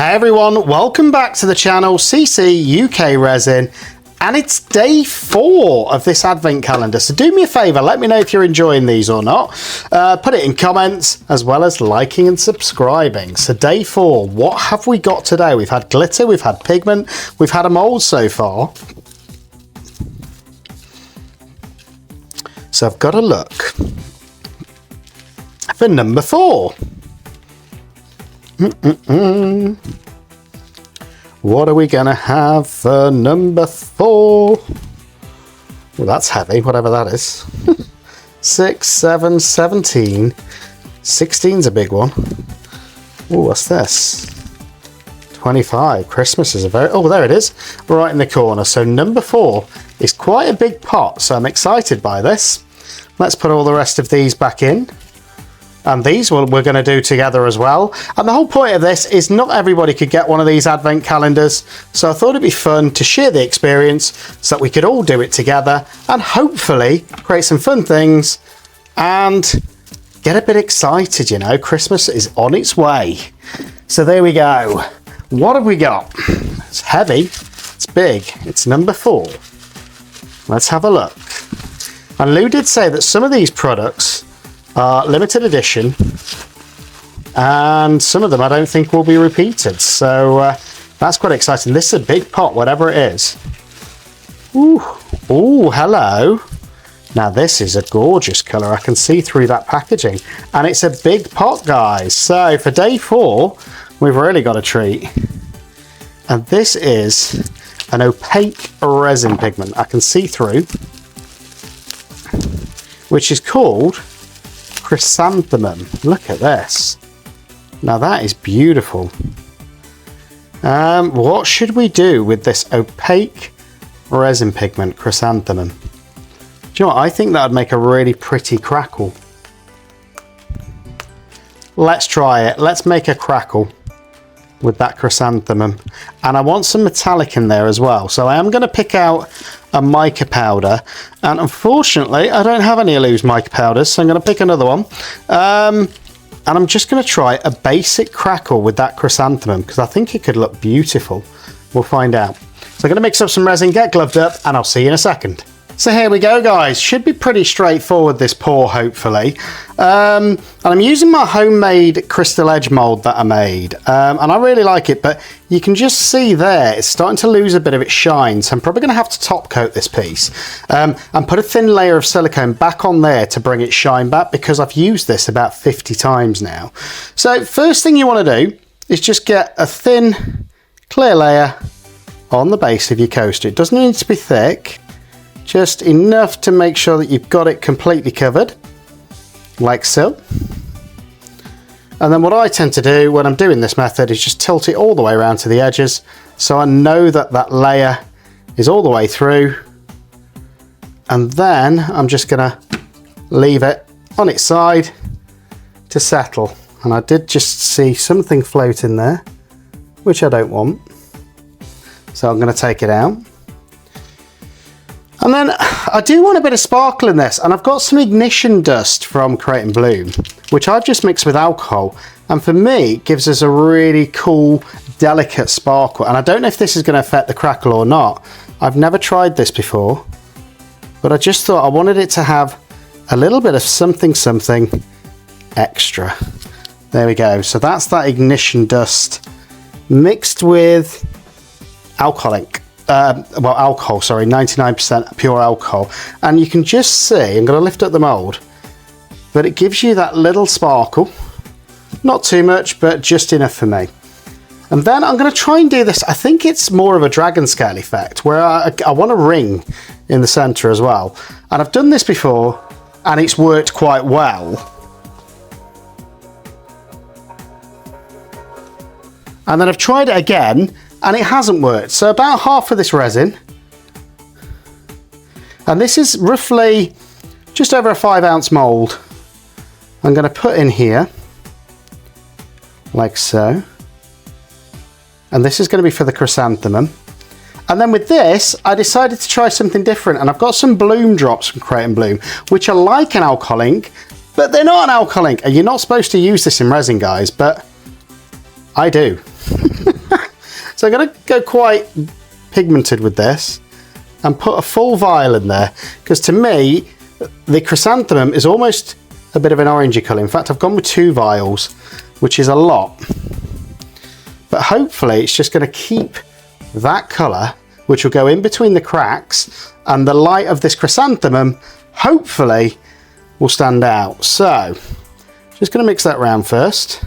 Hey everyone, welcome back to the channel CCUK Resin, and it's day 4 of this advent calendar. So do me a favour, let me know if you're enjoying these or not. Put it in comments, as well as liking and subscribing. So day 4, what have we got today? We've had glitter, we've had pigment, we've had a mould so far. So I've got to look for number 4. What are we gonna have for number 4? Well, that's heavy, whatever that is. 6, 7, 17. 16's a big one. Oh, what's this? 25. Christmas is a very... Oh, there it is. Right in the corner. So number 4 is quite a big pot, so I'm excited by this. Let's put all the rest of these back in. And these we're going to do together as well. And the whole point of this is not everybody could get one of these advent calendars, so I thought it'd be fun to share the experience so that we could all do it together and hopefully create some fun things and get a bit excited. You know, Christmas is on its way. So there we go. What have we got? It's heavy, it's big, it's number 4. Let's have a look. And Lou did say that some of these products are limited edition, and some of them I don't think will be repeated, so that's quite exciting. This is a big pot, whatever it is. Ooh, hello. Now this is a gorgeous colour. I can see through that packaging, and it's a big pot, guys. So for day 4 we've really got a treat, and this is an opaque resin pigment I can see through, which is called chrysanthemum. Look at this. Now that is beautiful. What should we do with this opaque resin pigment chrysanthemum? Do you know what? I think that would make a really pretty crackle. Let's try it. Let's make a crackle with that chrysanthemum. And I want some metallic in there as well. So I am going to pick out a mica powder, and unfortunately I don't have any of Lou's mica powders, so I'm going to pick another one. And I'm just going to try a basic crackle with that chrysanthemum because I think it could look beautiful. We'll find out. So I'm going to mix up some resin, get gloved up, and I'll see you in a second. So here we go, guys. Should be pretty straightforward, this pour, hopefully. And I'm using my homemade crystal edge mold that I made, and I really like it, but you can just see there it's starting to lose a bit of its shine, so I'm probably going to have to top coat this piece and put a thin layer of silicone back on there to bring its shine back, because I've used this about 50 times now. So first thing you want to do is just get a thin clear layer on the base of your coaster. It doesn't need to be thick, just enough to make sure that you've got it completely covered, like so. And then what I tend to do when I'm doing this method is just tilt it all the way around to the edges, so I know that that layer is all the way through. And then I'm just gonna leave it on its side to settle. And I did just see something float in there, which I don't want. So I'm gonna take it out. And then I do want a bit of sparkle in this, and I've got some ignition dust from Create and Bloom, which I've just mixed with alcohol, and for me it gives us a really cool, delicate sparkle. And I don't know if this is going to affect the crackle or not. I've never tried this before, but I just thought I wanted it to have a little bit of something extra. There we go. So that's that ignition dust mixed with alcohol ink. Alcohol, sorry, 99% pure alcohol. And you can just see, I'm going to lift up the mould, but it gives you that little sparkle. Not too much, but just enough for me. And then I'm going to try and do this. I think it's more of a dragon scale effect, where I want a ring in the centre as well. And I've done this before, and it's worked quite well. And then I've tried it again, and it hasn't worked. So about half of this resin, and this is roughly just over a 5-ounce mould, I'm going to put in here like so, and this is going to be for the chrysanthemum. And then with this I decided to try something different, and I've got some bloom drops from Create and Bloom, which are like an alcohol ink, but they're not an alcohol ink, and you're not supposed to use this in resin, guys, but I do. So I'm going to go quite pigmented with this and put a full vial in there, because to me the chrysanthemum is almost a bit of an orangey colour. In fact, I've gone with 2 vials, which is a lot, but hopefully it's just going to keep that colour, which will go in between the cracks, and the light of this chrysanthemum hopefully will stand out. So just going to mix that round first.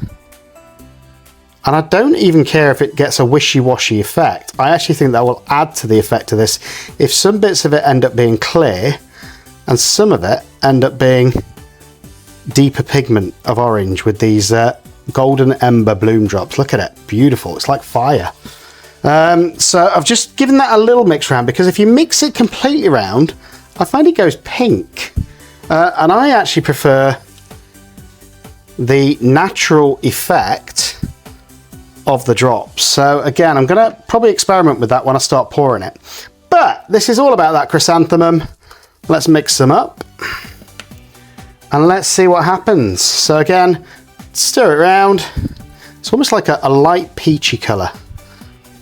And I don't even care if it gets a wishy-washy effect. I actually think that will add to the effect of this. If some bits of it end up being clear and some of it end up being deeper pigment of orange with these golden ember bloom drops. Look at it, beautiful, it's like fire. So I've just given that a little mix round, because if you mix it completely round, I find it goes pink. And I actually prefer the natural effect of the drops. So again, I'm going to probably experiment with that when I start pouring it. But this is all about that chrysanthemum. Let's mix them up and let's see what happens. So again, stir it around. It's almost like a light peachy colour,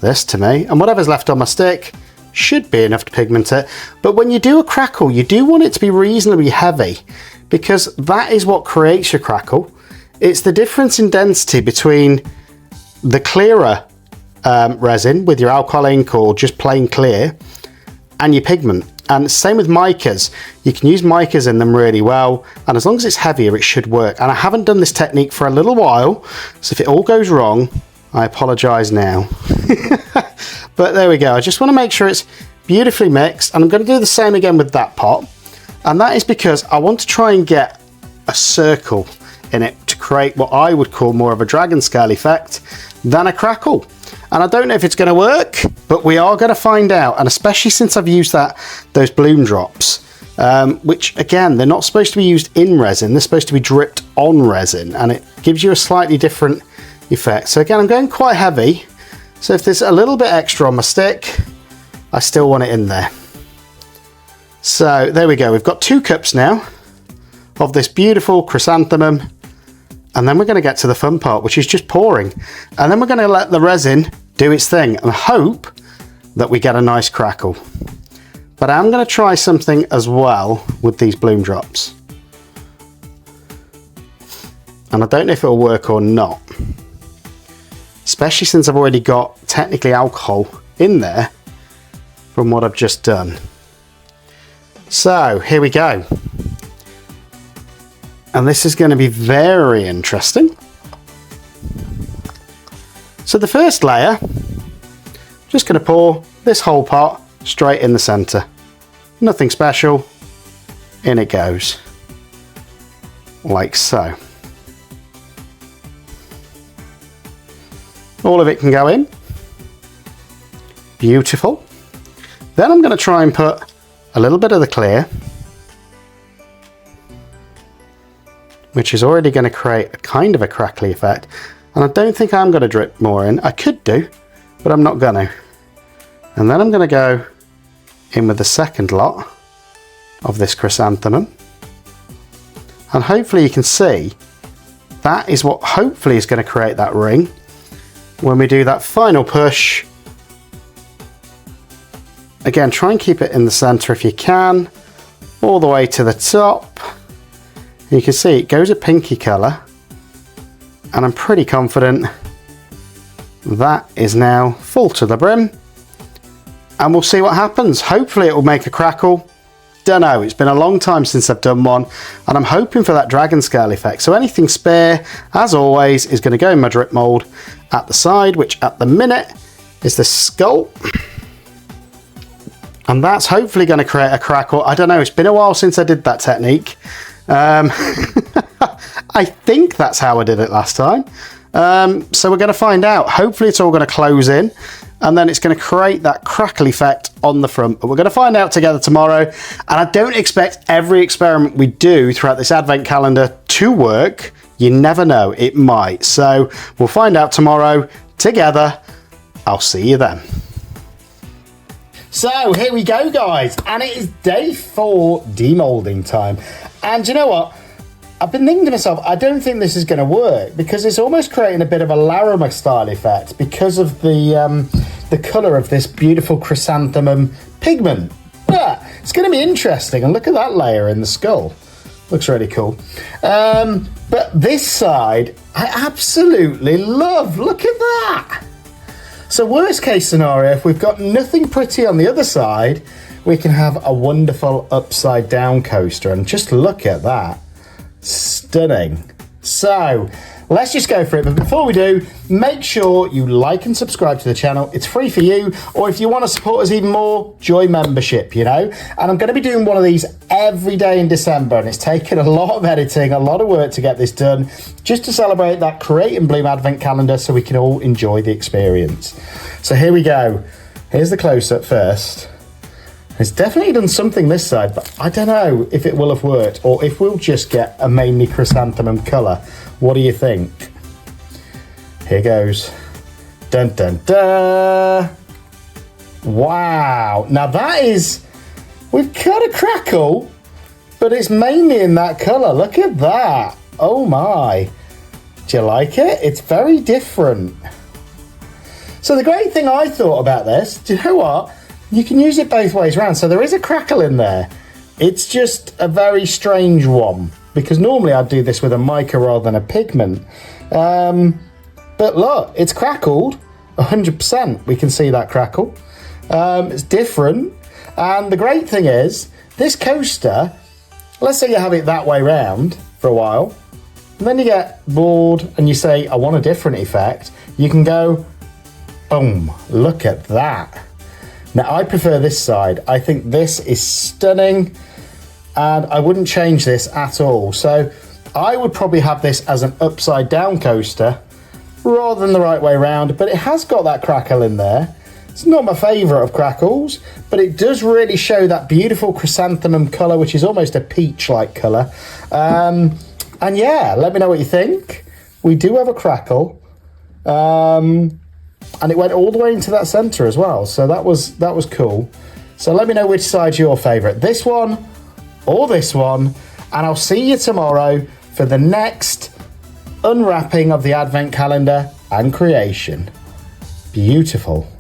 this to me, and whatever's left on my stick should be enough to pigment it. But when you do a crackle, you do want it to be reasonably heavy, because that is what creates your crackle. It's the difference in density between the clearer resin with your alcohol ink or just plain clear and your pigment. And same with micas. You can use micas in them really well, and as long as it's heavier it should work. And I haven't done this technique for a little while, so if it all goes wrong, I apologise now. But there we go. I just want to make sure it's beautifully mixed, and I'm going to do the same again with that pot, and that is because I want to try and get a circle in it to create what I would call more of a dragon scale effect than a crackle. And I don't know if it's going to work, but we are going to find out. And especially since I've used those bloom drops, which again, they're not supposed to be used in resin, they're supposed to be dripped on resin, and it gives you a slightly different effect. So again, I'm going quite heavy, so if there's a little bit extra on my stick, I still want it in there. So there we go, we've got 2 cups now of this beautiful chrysanthemum. And then we're going to get to the fun part, which is just pouring. And then we're going to let the resin do its thing and hope that we get a nice crackle. But I'm going to try something as well with these bloom drops. And I don't know if it'll work or not, especially since I've already got technically alcohol in there from what I've just done. So here we go. And this is going to be very interesting. So the first layer, just going to pour this whole pot straight in the centre. Nothing special. In it goes. Like so. All of it can go in. Beautiful. Then I'm going to try and put a little bit of the clear, which is already going to create a kind of a crackly effect. And I don't think I'm going to drip more in. I could do, but I'm not going to. And then I'm going to go in with the second lot of this chrysanthemum. And hopefully you can see that is what hopefully is going to create that ring when we do that final push. Again, try and keep it in the center if you can, all the way to the top. You can see it goes a pinky colour, and I'm pretty confident that is now full to the brim, and we'll see what happens. Hopefully it will make a crackle. Don't know, it's been a long time since I've done one, and I'm hoping for that dragon scale effect. So anything spare, as always, is going to go in my drip mould at the side, which at the minute is the skull. And that's hopefully going to create a crackle. I don't know, it's been a while since I did that technique. I think that's how I did it last time. So we're going to find out. Hopefully it's all going to close in, and then it's going to create that crackle effect on the front. But we're going to find out together tomorrow. And I don't expect every experiment we do throughout this advent calendar to work. You never know, it might. So we'll find out tomorrow together. I'll see you then. So here we go, guys, and it is day 4 demolding time. And you know what? I've been thinking to myself, I don't think this is going to work, because it's almost creating a bit of a Larimer style effect because of the the colour of this beautiful chrysanthemum pigment. Yeah, it's going to be interesting. And look at that layer in the skull. Looks really cool. But this side, I absolutely love. Look at that. So worst case scenario, if we've got nothing pretty on the other side, we can have a wonderful upside down coaster. And just look at that. Stunning. So let's just go for it. But before we do, make sure you like and subscribe to the channel. It's free for you. Or if you want to support us even more, join membership, you know. And I'm going to be doing one of these every day in December. And it's taken a lot of editing, a lot of work to get this done, just to celebrate that Create and Bloom Advent Calendar so we can all enjoy the experience. So here we go. Here's the close-up first. It's definitely done something this side, but I don't know if it will have worked or if we'll just get a mainly chrysanthemum colour. What do you think? Here goes. Dun, dun, dun. Wow. Now that is, we've got a crackle, but it's mainly in that colour. Look at that. Oh my. Do you like it? It's very different. So the great thing I thought about this, do you know what? You can use it both ways around. So there is a crackle in there. It's just a very strange one because normally I'd do this with a mica rather than a pigment. But look, it's crackled 100%. We can see that crackle. It's different. And the great thing is this coaster, let's say you have it that way round for a while, and then you get bored and you say, I want a different effect. You can go, boom, look at that. Now, I prefer this side. I think this is stunning and I wouldn't change this at all. So I would probably have this as an upside down coaster rather than the right way around, but it has got that crackle in there. It's not my favourite of crackles, but it does really show that beautiful chrysanthemum colour, which is almost a peach-like colour. And yeah, let me know what you think. We do have a crackle. And it went all the way into that centre as well. So that was cool. So let me know which side's your favourite. This one or this one. And I'll see you tomorrow for the next unwrapping of the Advent Calendar and creation. Beautiful.